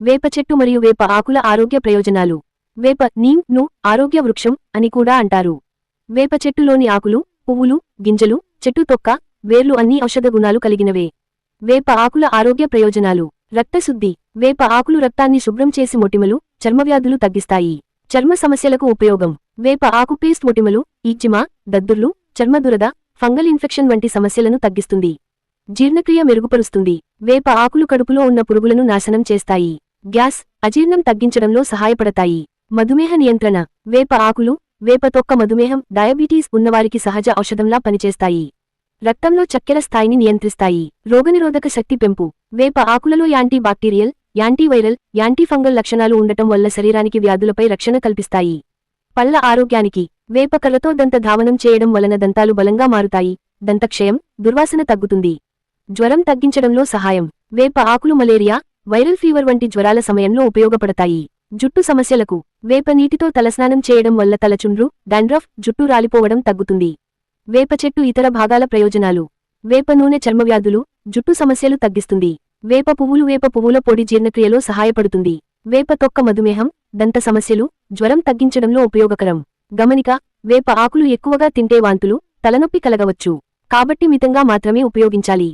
వేప చెట్టు మరియు వేప ఆకుల ఆరోగ్య ప్రయోజనాలు. వేప నీమ్ ఆరోగ్య వృక్షం అని కూడా అంటారు. వేప చెట్టులోని ఆకులు, పువ్వులు, గింజలు, చెట్టు తొక్క, వేర్లు అన్నీ ఔషధ గుణాలు కలిగినవే. వేప ఆకుల ఆరోగ్య ప్రయోజనాలు. రక్తశుద్ధి. వేప ఆకులు రక్తాన్ని శుభ్రం చేసి మొటిమలు, చర్మవ్యాధులు తగ్గిస్తాయి. చర్మ సమస్యలకు ఉపయోగం. వేప ఆకు పేస్ట్ మొటిమలు, ఈక్జిమా, దద్దుర్లు, చర్మదురద, ఫంగల్ ఇన్ఫెక్షన్ వంటి సమస్యలను తగ్గిస్తుంది. జీర్ణక్రియ మెరుగుపరుస్తుంది. వేప ఆకులు కడుపులో ఉన్న పురుగులను నాశనం చేస్తాయి. గ్యాస్, అజీర్ణం తగ్గించడంలో సహాయపడతాయి. మధుమేహ నియంత్రణ. వేప ఆకులు, వేప తొక్క మధుమేహం, డయాబెటీస్ ఉన్నవారికి సహజ ఔషధంలా పనిచేస్తాయి. రక్తంలో చక్కెర స్థాయిని నియంత్రిస్తాయి. రోగనిరోధక శక్తి పెంపు. వేప ఆకులలో యాంటీ బాక్టీరియల్, యాంటీవైరల్, యాంటీఫంగల్ లక్షణాలు ఉండటం వల్ల శరీరానికి వ్యాధులపై రక్షణ కల్పిస్తాయి. పళ్ల ఆరోగ్యానికి. వేప కర్రతో దంత ధావనం చేయడం వలన దంతాలు బలంగా మారుతాయి. దంతక్షయం, దుర్వాసన తగ్గుతుంది. జ్వరం తగ్గించడంలో సహాయం. వేప ఆకులు మలేరియా, వైరల్ ఫీవర్ వంటి జ్వరాల సమయంలో ఉపయోగపడతాయి. జుట్టు సమస్యలకు. వేప నీటితో తలస్నానం చేయడం వల్ల తలచుండ్రు, డాండ్రఫ్, జుట్టు రాలిపోవడం తగ్గుతుంది. వేప చెట్టు ఇతర భాగాల ప్రయోజనాలు. వేప నూనె చర్మవ్యాధులు, జుట్టు సమస్యలు తగ్గిస్తుంది. వేప పువ్వులు వేప పువ్వుల పొడి జీర్ణక్రియలో సహాయపడుతుంది. వేప తొక్క మధుమేహం, దంత సమస్యలు, జ్వరం తగ్గించడంలో ఉపయోగకరం. గమనిక: వేప ఆకులు ఎక్కువగా తింటే వాంతులు, తలనొప్పి కలగవచ్చు. కాబట్టి మితంగా మాత్రమే ఉపయోగించాలి.